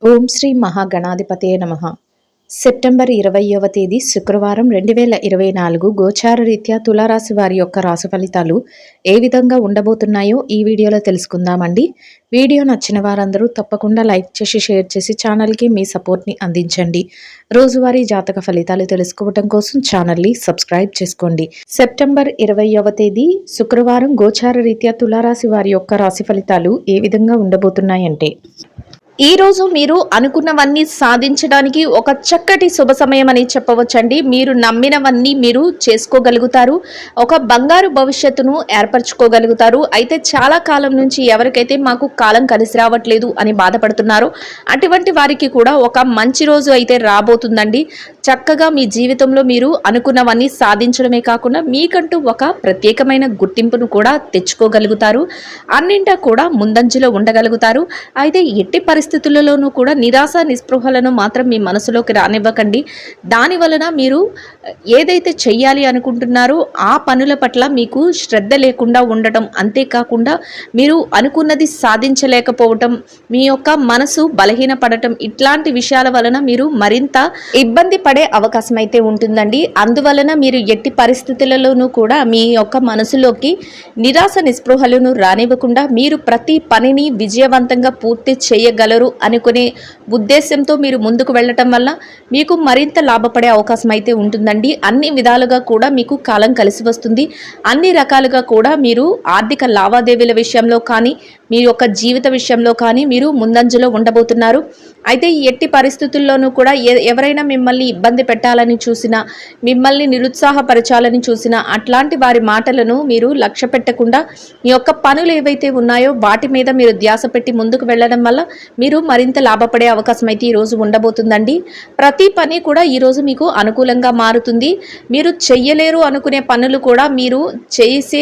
ఓం శ్రీ మహాగణాధిపతే నమః. సెప్టెంబర్ 20వ తేదీ శుక్రవారం 2024 గోచార రీత్యా తులారాశి వారి యొక్క రాశి ఫలితాలు ఏ విధంగా ఉండబోతున్నాయో ఈ వీడియోలో తెలుసుకుందామండి. వీడియో నచ్చిన వారందరూ తప్పకుండా లైక్ చేసి షేర్ చేసి ఛానల్కి మీ సపోర్ట్ని అందించండి. రోజువారీ జాతక ఫలితాలు తెలుసుకోవడం కోసం ఛానల్ని సబ్స్క్రైబ్ చేసుకోండి. సెప్టెంబర్ 20వ తేదీ శుక్రవారం గోచార రీత్యా తులారాశి వారి యొక్క రాశి ఫలితాలు ఏ విధంగా ఉండబోతున్నాయంటే, ఈ రోజు మీరు అనుకున్నవన్నీ సాధించడానికి ఒక చక్కటి శుభ సమయం అని చెప్పవచ్చండి. మీరు నమ్మినవన్నీ మీరు చేసుకోగలుగుతారు. ఒక బంగారు భవిష్యత్తును ఏర్పరచుకోగలుగుతారు. అయితే చాలా కాలం నుంచి ఎవరికైతే మాకు కాలం కలిసి రావట్లేదు అని బాధపడుతున్నారో అటువంటి వారికి కూడా ఒక మంచి రోజు అయితే రాబోతుందండి. చక్కగా మీ జీవితంలో మీరు అనుకున్నవన్నీ సాధించడమే కాకుండా మీకంటూ ఒక ప్రత్యేకమైన గుర్తింపును కూడా తెచ్చుకోగలుగుతారు. అన్నింటా కూడా ముందంజలో ఉండగలుగుతారు. అయితే ఎట్టి పరిస్థితులలోనూ కూడా నిరాశ నిస్పృహలను మాత్రం మీ మనసులోకి రానివ్వకండి. దాని వలన మీరు ఏదైతే చెయ్యాలి అనుకుంటున్నారో ఆ పనుల పట్ల మీకు శ్రద్ధ లేకుండా ఉండటం, అంతేకాకుండా మీరు అనుకున్నది సాధించలేకపోవటం, మీ యొక్క మనసు బలహీనపడటం, ఇట్లాంటి విషయాల వలన మీరు మరింత ఇబ్బంది పడే అవకాశం అయితే ఉంటుందండి. అందువలన మీరు ఎట్టి పరిస్థితులలోనూ కూడా మీ యొక్క మనసులోకి నిరాశ నిస్పృహలను రానివ్వకుండా మీరు ప్రతి పనిని విజయవంతంగా పూర్తి చేయగలరు అనుకునే ఉద్దేశంతో మీరు ముందుకు వెళ్ళటం వల్ల మీకు మరింత లాభపడే అవకాశం అయితే ఉంటుందండి. అన్ని విధాలుగా కూడా మీకు కాలం కలిసి వస్తుంది. అన్ని రకాలుగా కూడా మీరు ఆర్థిక లావాదేవీల విషయంలో కానీ మీ యొక్క జీవిత విషయంలో కానీ మీరు ముందంజలో ఉండబోతున్నారు. అయితే ఎట్టి పరిస్థితుల్లోనూ కూడా ఎవరైనా మిమ్మల్ని ఇబ్బంది పెట్టాలని చూసినా, మిమ్మల్ని నిరుత్సాహపరచాలని చూసినా అట్లాంటి వారి మాటలను మీరు లక్ష్య పెట్టకుండా మీ యొక్క పనులు ఏవైతే ఉన్నాయో వాటి మీద మీరు ధ్యాస పెట్టి ముందుకు వెళ్ళడం వల్ల మీరు మరింత లాభపడే అవకాశం అయితే ఈరోజు ఉండబోతుందండి. ప్రతి పని కూడా ఈరోజు మీకు అనుకూలంగా మారుతుంది. మీరు చెయ్యలేరు అనుకునే పనులు కూడా మీరు చేసి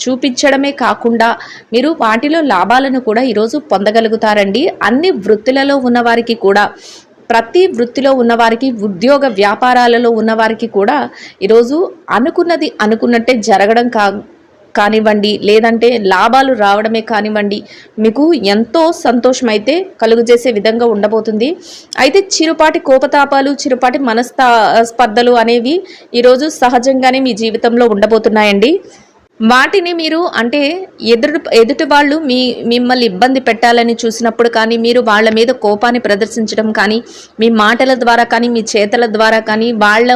చూపించడమే కాకుండా మీరు వాటిలో లాభాలను కూడా ఈరోజు పొందగలుగుతారండి. అన్ని వృత్తులలో ఉన్నవారికి కూడా, ప్రతి వృత్తిలో ఉన్నవారికి, ఉద్యోగ వ్యాపారాలలో ఉన్నవారికి కూడా ఈరోజు అనుకున్నది అనుకున్నట్టే జరగడం కానివ్వండి, లేదంటే లాభాలు రావడమే కానివ్వండి, మీకు ఎంతో సంతోషం అయితే కలుగజేసే విధంగా ఉండబోతుంది. అయితే చిరుపాటి కోపతాపాలు, చిరుపాటి స్పర్ధలు అనేవి ఈరోజు సహజంగానే మీ జీవితంలో ఉండబోతున్నాయండి. వాటిని మీరు అంటే ఎదుటి వాళ్ళు మిమ్మల్ని ఇబ్బంది పెట్టాలని చూసినప్పుడు కానీ, మీరు వాళ్ళ మీద కోపాన్ని ప్రదర్శించడం కానీ, మీ మాటల ద్వారా కానీ, మీ చేతల ద్వారా కానీ, వాళ్ళ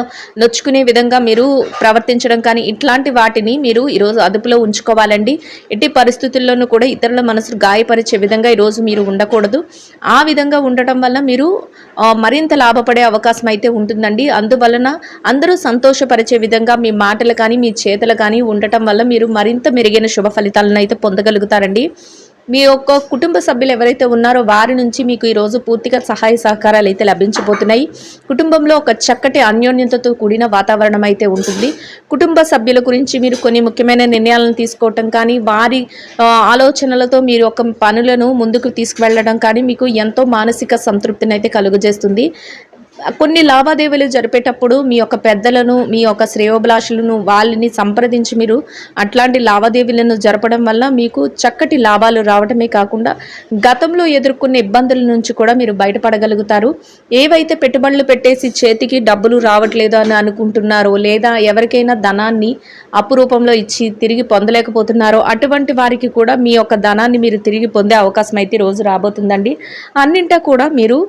నొచ్చుకునే విధంగా మీరు ప్రవర్తించడం కానీ, ఇట్లాంటి వాటిని మీరు ఈరోజు అదుపులో ఉంచుకోవాలండి. ఎట్టి పరిస్థితుల్లోనూ కూడా ఇతరుల మనసును గాయపరిచే విధంగా ఈరోజు మీరు ఉండకూడదు. ఆ విధంగా ఉండటం వల్ల మీరు మరింత లాభపడే అవకాశం అయితే ఉంటుందండి. అందువలన అందరూ సంతోషపరిచే విధంగా మీ మాటలు కానీ, మీ చేతలు కానీ ఉండటం వల్ల మీరు మరింత మెరుగైన శుభ ఫలితాలను అయితే పొందగలుగుతారండి. మీ యొక్క కుటుంబ సభ్యులు ఎవరైతే ఉన్నారో వారి నుంచి మీకు ఈరోజు పూర్తిగా సహాయ సహకారాలు అయితే లభించబోతున్నాయి. కుటుంబంలో ఒక చక్కటి అన్యోన్యతతో కూడిన వాతావరణం అయితే ఉంటుంది. కుటుంబ సభ్యుల గురించి మీరు కొన్ని ముఖ్యమైన నిర్ణయాలను తీసుకోవటం కానీ, వారి ఆలోచనలతో మీరు ఒక పనులను ముందుకు తీసుకువెళ్ళడం కానీ మీకు ఎంతో మానసిక సంతృప్తిని అయితే కలుగజేస్తుంది. కొన్ని లావాదేవీలు జరిపేటప్పుడు మీ యొక్క పెద్దలను, మీ యొక్క శ్రేయోభిలాషులను వాళ్ళని సంప్రదించి మీరు అట్లాంటి లావాదేవీలను జరపడం వల్ల మీకు చక్కటి లాభాలు రావడమే కాకుండా గతంలో ఎదుర్కొన్న ఇబ్బందుల నుంచి కూడా మీరు బయటపడగలుగుతారు. ఏవైతే పెట్టుబడులు పెట్టేసి చేతికి డబ్బులు రావట్లేదు అని అనుకుంటున్నారో, లేదా ఎవరికైనా ధనాన్ని అప్పు రూపంలో ఇచ్చి తిరిగి పొందలేకపోతున్నారో అటువంటి వారికి కూడా మీ యొక్క ధనాన్ని మీరు తిరిగి పొందే అవకాశం అయితే రోజు రాబోతుందండి. అన్నింటా కూడా మీరు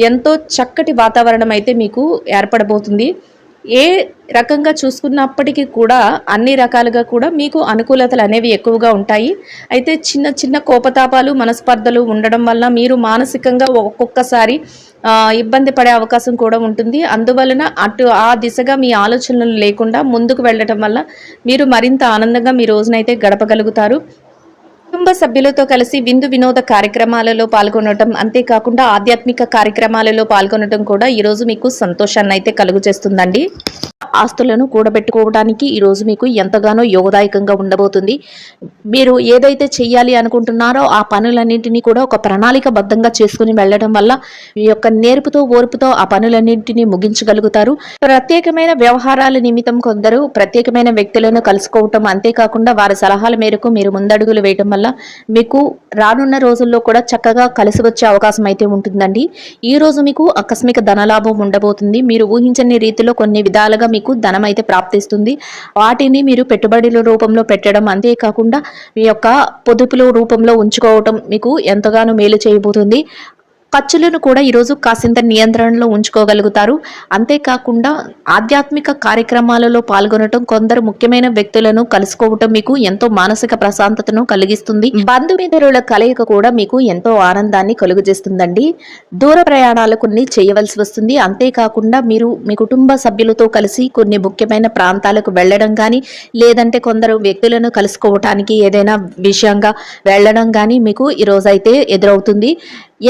ఎంతో చక్కటి వాతావరణం అయితే మీకు ఏర్పడబోతుంది. ఏ రకంగా చూసుకున్నప్పటికీ కూడా అన్ని రకాలుగా కూడా మీకు అనుకూలతలు అనేవి ఎక్కువగా ఉంటాయి. అయితే చిన్న చిన్న కోపతాపాలు, మనస్పర్ధలు ఉండడం వల్ల మీరు మానసికంగా ఒక్కొక్కసారి ఇబ్బంది పడే అవకాశం కూడా ఉంటుంది. అందువలన ఆ దిశగా మీ ఆలోచనలు లేకుండా ముందుకు వెళ్ళటం వల్ల మీరు మరింత ఆనందంగా మీ రోజునైతే గడపగలుగుతారు. కుటుంబ సభ్యులతో కలిసి విందు వినోద కార్యక్రమాలలో పాల్గొనడం, అంతేకాకుండా ఆధ్యాత్మిక కార్యక్రమాలలో పాల్గొనడం కూడా ఈరోజు మీకు సంతోషాన్ని అయితే కలుగజేస్తుందండి. ఆస్తులను కూడబెట్టుకోవడానికి ఈరోజు మీకు ఎంతగానో యోగదాయకంగా ఉండబోతుంది. మీరు ఏదైతే చెయ్యాలి అనుకుంటున్నారో ఆ పనులన్నింటినీ కూడా ఒక ప్రణాళికబద్ధంగా చేసుకుని వెళ్ళడం వల్ల మీ యొక్క నేర్పుతో ఓర్పుతో ఆ పనులన్నింటినీ ముగించగలుగుతారు. ప్రత్యేకమైన వ్యవహారాల నిమిత్తం కొందరు ప్రత్యేకమైన వ్యక్తులను కలుసుకోవటం, అంతేకాకుండా వారి సలహాల మేరకు మీరు ముందడుగులు వేయటం వల్ల మీకు రానున్న రోజుల్లో కూడా చక్కగా కలిసి వచ్చే అవకాశం అయితే ఉంటుందండి. ఈ రోజు మీకు ఆకస్మిక ధనలాభం ఉండబోతుంది. మీరు ఊహించని రీతిలో కొన్ని విధాలుగా మీకు ధనం అయితే ప్రాప్తిస్తుంది. వాటిని మీరు పెట్టుబడుల రూపంలో పెట్టడం, అంతేకాకుండా మీ యొక్క పొదుపుల రూపంలో ఉంచుకోవటం మీకు ఎంతగానో మేలు చేయబోతుంది. ఖర్చులను కూడా ఈరోజు కాసింత నియంత్రణలో ఉంచుకోగలుగుతారు. అంతేకాకుండా ఆధ్యాత్మిక కార్యక్రమాలలో పాల్గొనటం, కొందరు ముఖ్యమైన వ్యక్తులను కలుసుకోవటం మీకు ఎంతో మానసిక ప్రశాంతతను కలిగిస్తుంది. బంధుమిత్రుల కలయిక కూడా మీకు ఎంతో ఆనందాన్ని కలుగజేస్తుందండి. దూర ప్రయాణాలు కొన్ని చేయవలసి వస్తుంది. అంతేకాకుండా మీరు మీ కుటుంబ సభ్యులతో కలిసి కొన్ని ముఖ్యమైన ప్రాంతాలకు వెళ్ళడం కానీ, లేదంటే కొందరు వ్యక్తులను కలుసుకోవటానికి ఏదైనా విషయంగా వెళ్ళడం కానీ మీకు ఈరోజైతే ఎదురవుతుంది.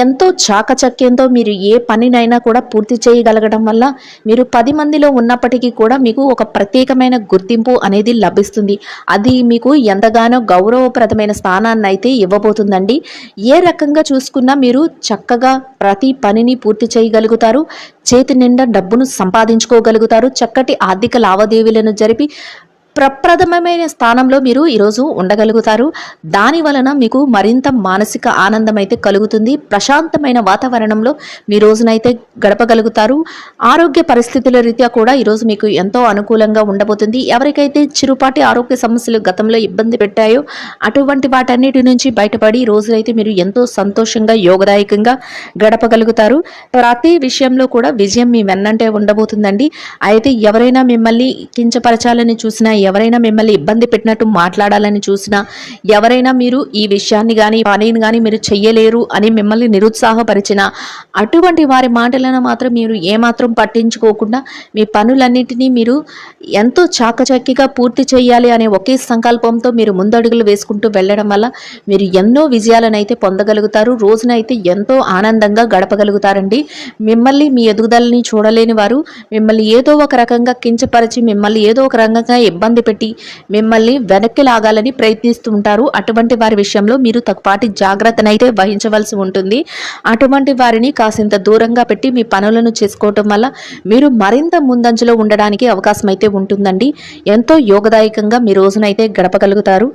ఎంతో చాకచక్యంతో మీరు ఏ పనినైనా కూడా పూర్తి చేయగలగడం వల్ల మీరు 10 మందిలో ఉన్నప్పటికీ కూడా మీకు ఒక ప్రత్యేకమైన గుర్తింపు అనేది లభిస్తుంది. అది మీకు ఎంతగానో గౌరవప్రదమైన స్థానాన్ని అయితే ఇవ్వబోతుందండి. ఏ రకంగా చూసుకున్నా మీరు చక్కగా ప్రతి పనిని పూర్తి చేయగలుగుతారు. చేతి నిండా డబ్బును సంపాదించుకోగలుగుతారు. చక్కటి ఆర్థిక లావాదేవీలను జరిపి ప్రప్రథమమైన స్థానంలో మీరు ఈరోజు ఉండగలుగుతారు. దాని వలన మీకు మరింత మానసిక ఆనందం అయితే కలుగుతుంది. ప్రశాంతమైన వాతావరణంలో మీ రోజునైతే గడపగలుగుతారు. ఆరోగ్య పరిస్థితుల రీత్యా కూడా ఈరోజు మీకు ఎంతో అనుకూలంగా ఉండబోతుంది. ఎవరికైతే చిరుపాటి ఆరోగ్య సమస్యలు గతంలో ఇబ్బంది పెట్టాయో అటువంటి వాటన్నిటి నుంచి బయటపడి ఈ రోజునైతే మీరు ఎంతో సంతోషంగా యోగదాయకంగా గడపగలుగుతారు. ప్రతి విషయంలో కూడా విజయం మీ వెన్నంటే ఉండబోతుందండి. అయితే ఎవరైనా మిమ్మల్ని కించపరచాలని చూసినా, ఎవరైనా మిమ్మల్ని ఇబ్బంది పెట్టినట్టు మాట్లాడాలని చూసినా, ఎవరైనా మీరు ఈ విషయాన్ని కానీ పనిని కానీ మీరు చెయ్యలేరు అని మిమ్మల్ని నిరుత్సాహపరిచినా, అటువంటి వారి మాటలను మాత్రం మీరు ఏమాత్రం పట్టించుకోకుండా మీ పనులన్నింటినీ మీరు ఎంతో చాకచక్యంగా పూర్తి చేయాలి అనే ఒకే సంకల్పంతో మీరు ముందడుగులు వేసుకుంటూ వెళ్ళడం వల్ల మీరు ఎన్నో విజయాలను అయితే పొందగలుగుతారు. రోజునైతే ఎంతో ఆనందంగా గడపగలుగుతారండి. మిమ్మల్ని మీ ఎదుగుదలని చూడలేని వారు మిమ్మల్ని ఏదో ఒక రకంగా కించపరిచి, మిమ్మల్ని ఏదో ఒక రకంగా ఇబ్బంది పెట్టి మిమ్మల్ని వెనక్కి లాగాలని ప్రయత్నిస్తూ ఉంటారు. అటువంటి వారి విషయంలో మీరు తక్కుపాటి జాగ్రత్తనైతే వహించవలసి ఉంటుంది. అటువంటి వారిని కాసింత దూరంగా పెట్టి మీ పనులను చేసుకోవటం వల్ల మీరు మరింత ముందంజలో ఉండడానికి అవకాశం అయితే ఉంటుందండి. ఎంతో యోగదాయకంగా మీ రోజునైతే గడపగలుగుతారు.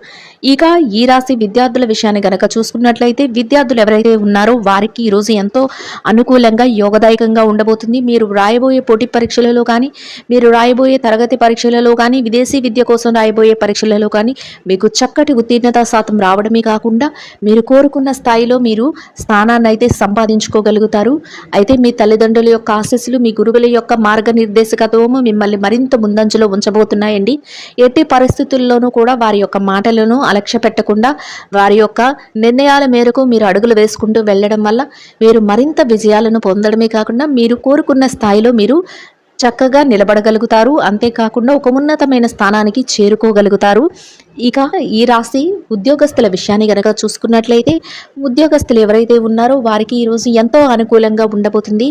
ఇక ఈ రాశి విద్యార్థుల విషయాన్ని గనక చూసుకున్నట్లయితే, విద్యార్థులు ఎవరైతే ఉన్నారో వారికి ఈరోజు ఎంతో అనుకూలంగా యోగదాయకంగా ఉండబోతుంది. మీరు రాయబోయే పోటీ పరీక్షలలో కానీ, మీరు రాయబోయే తరగతి పరీక్షలలో కానీ, విదేశీ విద్య కోసం రాయబోయే పరీక్షలలో కానీ మీకు చక్కటి ఉత్తీర్ణత శాతం రావడమే కాకుండా మీరు కోరుకున్న స్థాయిలో మీరు స్థానాన్ని అయితే సంపాదించుకోగలుగుతారు. అయితే మీ తల్లిదండ్రుల యొక్క ఆశీస్సులు, మీ గురువుల యొక్క మార్గనిర్దేశకత్వము మిమ్మల్ని మరింత ముందంజలో ఉంచబోతున్నాయండి. ఎట్టి పరిస్థితుల్లోనూ కూడా వారి యొక్క మాటలను అలక్ష్య పెట్టకుండా వారి యొక్క నిర్ణయాల మేరకు మీరు అడుగులు వేసుకుంటూ వెళ్ళడం వల్ల మీరు మరింత విజయాలను పొందడమే కాకుండా మీరు కోరుకున్న స్థాయిలో మీరు చక్కగా నిలబడగలుగుతారు. అంతేకాకుండా ఒక ఉన్నతమైన స్థానానికి చేరుకోగలుగుతారు. ఇక ఈ రాశి ఉద్యోగస్తుల విషయాన్ని గనక చూసుకున్నట్లయితే, ఉద్యోగస్తులు ఎవరైతే ఉన్నారో వారికి ఈరోజు ఎంతో అనుకూలంగా ఉండబోతుంది.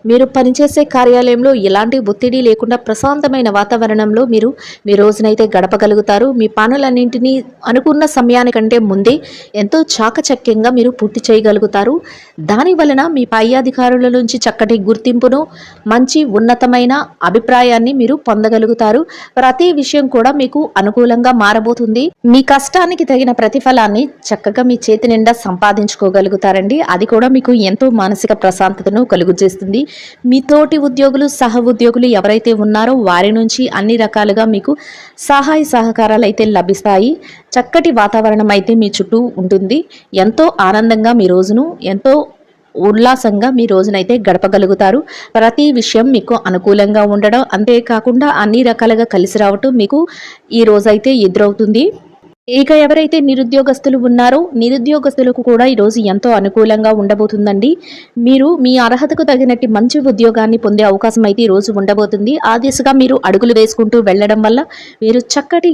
మీరు పనిచేసే కార్యాలయంలో ఎలాంటి ఒత్తిడి లేకుండా ప్రశాంతమైన వాతావరణంలో మీరు మీ రోజునైతే గడపగలుగుతారు. మీ పనులన్నింటినీ అనుకున్న సమయానికంటే ముందే ఎంతో చాకచక్యంగా మీరు పూర్తి చేయగలుగుతారు. దాని వలన మీ పై అధికారుల నుంచి చక్కటి గుర్తింపును, మంచి ఉన్నతమైన అభిప్రాయాన్ని మీరు పొందగలుగుతారు. ప్రతి విషయం కూడా మీకు అనుకూలంగా మారబోతుంది. మీ కష్టానికి తగిన ప్రతిఫలాన్ని చక్కగా మీ చేతి నిండా సంపాదించుకోగలుగుతారండి. అది కూడా మీకు ఎంతో మానసిక ప్రశాంతతను కలుగజేస్తుంది. మీ తోటి ఉద్యోగులు, సహ ఉద్యోగులు ఎవరైతే ఉన్నారో వారి నుంచి అన్ని రకాలుగా మీకు సహాయ సహకారాలు అయితే లభిస్తాయి. చక్కటి వాతావరణం అయితే మీ చుట్టూ ఉంటుంది. ఎంతో ఆనందంగా మీ రోజును ఎంతో ఉల్లాసంగా మీ రోజునైతే గడపగలుగుతారు. ప్రతి విషయం మీకు అనుకూలంగా ఉండడం, అంతేకాకుండా అన్ని రకాలుగా కలిసి రావటం మీకు ఈ రోజైతే ఎదురవుతుంది. ఇక ఎవరైతే నిరుద్యోగస్తులు ఉన్నారో నిరుద్యోగస్తులకు కూడా ఈరోజు ఎంతో అనుకూలంగా ఉండబోతుందండి. మీరు మీ అర్హతకు తగినట్టు మంచి ఉద్యోగాన్ని పొందే అవకాశం అయితే ఈరోజు ఉండబోతుంది. ఆ దిశగా మీరు అడుగులు వేసుకుంటూ వెళ్ళడం వల్ల మీరు చక్కటి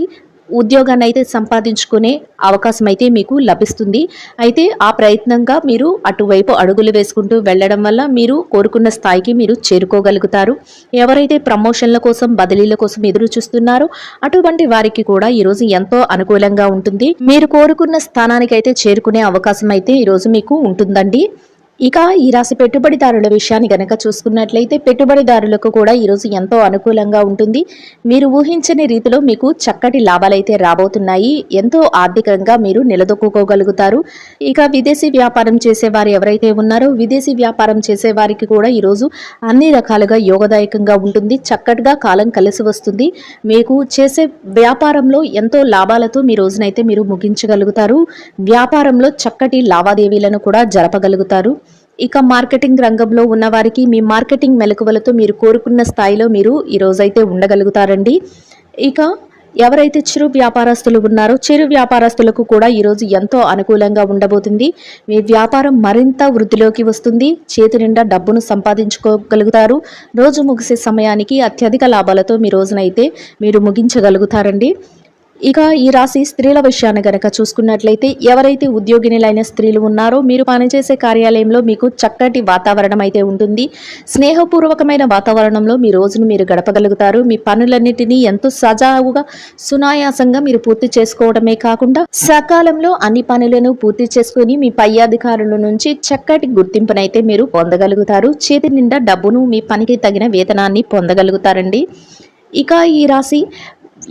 ఉద్యోగాన్ని అయితే సంపాదించుకునే అవకాశం అయితే మీకు లభిస్తుంది. అయితే ఆ ప్రయత్నంగా మీరు అటువైపు అడుగులు వేసుకుంటూ వెళ్ళడం వల్ల మీరు కోరుకున్న స్థాయికి మీరు చేరుకోగలుగుతారు. ఎవరైతే ప్రమోషన్ల కోసం బదిలీల కోసం ఎదురు చూస్తున్నారో అటువంటి వారికి కూడా ఈరోజు ఎంతో అనుకూలంగా ఉంటుంది. మీరు కోరుకున్న స్థానానికి అయితే చేరుకునే అవకాశం అయితే ఈరోజు మీకు ఉంటుందండి. ఇక ఈ రాశి పెట్టుబడిదారుల విషయాన్ని గనక చూసుకున్నట్లయితే పెట్టుబడిదారులకు కూడా ఈరోజు ఎంతో అనుకూలంగా ఉంటుంది. మీరు ఊహించని రీతిలో మీకు చక్కటి లాభాలైతే రాబోతున్నాయి. ఎంతో ఆర్థికంగా మీరు నిలదొక్కుకోగలుగుతారు. ఇక విదేశీ వ్యాపారం చేసేవారు ఎవరైతే ఉన్నారో విదేశీ వ్యాపారం చేసే వారికి కూడా ఈరోజు అన్ని రకాలుగా యోగదాయకంగా ఉంటుంది. చక్కటిగా కాలం కలిసి వస్తుంది. మీకు చేసే వ్యాపారంలో ఎంతో లాభాలతో మీ రోజునైతే మీరు ముగించగలుగుతారు. వ్యాపారంలో చక్కటి లావాదేవీలను కూడా జరపగలుగుతారు. ఇక మార్కెటింగ్ రంగంలో ఉన్న వారికి మీ మార్కెటింగ్ మెలకువలతో మీరు కోరుకున్న స్థాయిలో మీరు ఈ రోజైతే ఉండగలుగుతారండి. ఇక ఎవరైతే చిరు వ్యాపారస్తులు ఉన్నారో చిరు వ్యాపారస్తులకు కూడా ఈరోజు ఎంతో అనుకూలంగా ఉండబోతుంది. మీ వ్యాపారం మరింత వృద్ధిలోకి వస్తుంది. చేతి నిండా డబ్బును సంపాదించుకోగలుగుతారు. రోజు ముగిసే సమయానికి అత్యధిక లాభాలతో మీ రోజునైతే మీరు ముగించగలుగుతారండి. ఇక ఈ రాశి స్త్రీల విషయాన్ని గనక చూసుకున్నట్లయితే ఎవరైతే ఉద్యోగినులైన స్త్రీలు ఉన్నారో మీరు పనిచేసే కార్యాలయంలో మీకు చక్కటి వాతావరణం అయితే ఉంటుంది. స్నేహపూర్వకమైన వాతావరణంలో మీ రోజును మీరు గడపగలుగుతారు. మీ పనులన్నిటినీ ఎంతో సజావుగా సునాయాసంగా మీరు పూర్తి చేసుకోవడమే కాకుండా సకాలంలో అన్ని పనులను పూర్తి చేసుకుని మీ పై అధికారుల నుంచి చక్కటి గుర్తింపునైతే మీరు పొందగలుగుతారు. చేతి నిండా డబ్బును మీ పనికి తగిన వేతనాన్ని పొందగలుగుతారండి. ఇక ఈ రాశి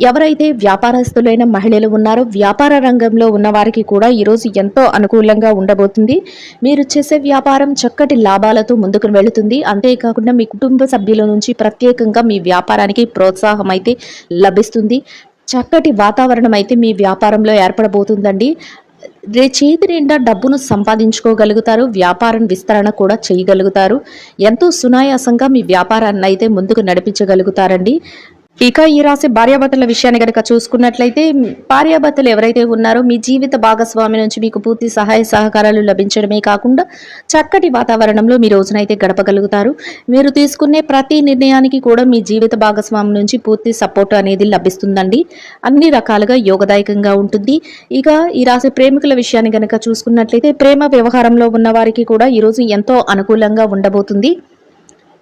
ఎవరైతే వ్యాపారస్తులైన మహిళలు ఉన్నారో వ్యాపార రంగంలో ఉన్న వారికి కూడా ఈరోజు ఎంతో అనుకూలంగా ఉండబోతుంది. మీరు చేసే వ్యాపారం చక్కటి లాభాలతో ముందుకు వెళుతుంది. అంతేకాకుండా మీ కుటుంబ సభ్యుల నుంచి ప్రత్యేకంగా మీ వ్యాపారానికి ప్రోత్సాహం అయితే లభిస్తుంది. చక్కటి వాతావరణం అయితే మీ వ్యాపారంలో ఏర్పడబోతుందండి. చేతి నిండా డబ్బును సంపాదించుకోగలుగుతారు. వ్యాపారం విస్తరణ కూడా చేయగలుగుతారు. ఎంతో సునాయాసంగా మీ వ్యాపారాన్ని అయితే ముందుకు నడిపించగలుగుతారండి. ఇక ఈ రాశి భార్యాభర్తల విషయాన్ని కనుక చూసుకున్నట్లయితే భార్యాభర్తలు ఎవరైతే ఉన్నారో మీ జీవిత భాగస్వామి నుంచి మీకు పూర్తి సహాయ సహకారాలు లభించడమే కాకుండా చక్కటి వాతావరణంలో మీ రోజునైతే గడపగలుగుతారు. మీరు తీసుకునే ప్రతి నిర్ణయానికి కూడా మీ జీవిత భాగస్వామి నుంచి పూర్తి సపోర్ట్ అనేది లభిస్తుందండి. అన్ని రకాలుగా యోగదాయకంగా ఉంటుంది. ఇక ఈ రాశి ప్రేమికుల విషయాన్ని కనుక చూసుకున్నట్లయితే ప్రేమ వ్యవహారంలో ఉన్న వారికి కూడా ఈరోజు ఎంతో అనుకూలంగా ఉండబోతుంది.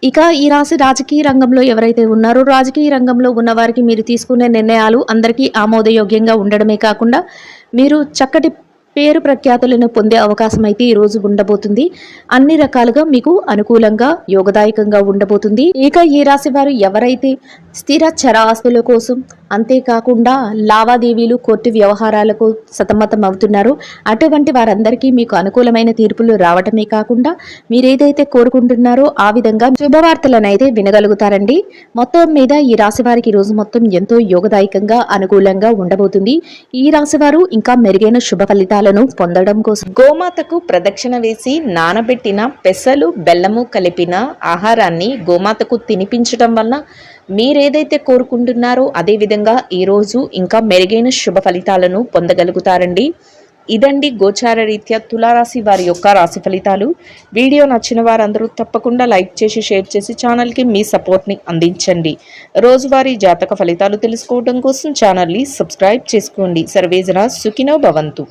ఇక ఈ రాశి రాజకీయ రంగంలో ఎవరైతే ఉన్నారో రాజకీయ రంగంలో ఉన్న వారికి మీరు తీసుకునే నిర్ణయాలు అందరికీ ఆమోదయోగ్యంగా ఉండడమే కాకుండా మీరు చక్కటి పేరు ప్రఖ్యాతులను పొందే అవకాశం అయితే ఈ రోజు ఉండబోతుంది. అన్ని రకాలుగా మీకు అనుకూలంగా యోగదాయకంగా ఉండబోతుంది. ఇక ఈ రాశి వారు ఎవరైతే స్థిర చరాస్తుల కోసం అంతేకాకుండా లావాదేవీలు కోర్టు వ్యవహారాలకు సతమతం అవుతున్నారో అటువంటి వారందరికీ మీకు అనుకూలమైన తీర్పులు రావటమే కాకుండా మీరేదైతే కోరుకుంటున్నారో ఆ విధంగా శుభవార్తలను అయితే వినగలుగుతారండి. మొత్తం మీద ఈ రాశి వారికి రోజు మొత్తం ఎంతో యోగదాయకంగా అనుకూలంగా ఉండబోతుంది. ఈ రాశి వారు ఇంకా మెరుగైన శుభ ఫలితాలను పొందడం కోసం గోమాతకు ప్రదక్షిణ వేసి నానబెట్టిన పెసలు బెల్లము కలిపిన ఆహారాన్ని గోమాతకు తినిపించడం వల్ల మీరేదైతే కోరుకుంటున్నారో అదే విధంగా ఈరోజు ఇంకా మెరుగైన శుభ ఫలితాలను పొందగలుగుతారండి. ఇదండి గోచార రీత్యా తులారాశి వారి యొక్క రాశి ఫలితాలు. వీడియో నచ్చిన వారందరూ తప్పకుండా లైక్ చేసి షేర్ చేసి ఛానల్కి మీ సపోర్ట్ని అందించండి. రోజువారీ జాతక ఫలితాలు తెలుసుకోవడం కోసం ఛానల్ని సబ్స్క్రైబ్ చేసుకోండి. సర్వేజన సుఖినో భవంతు.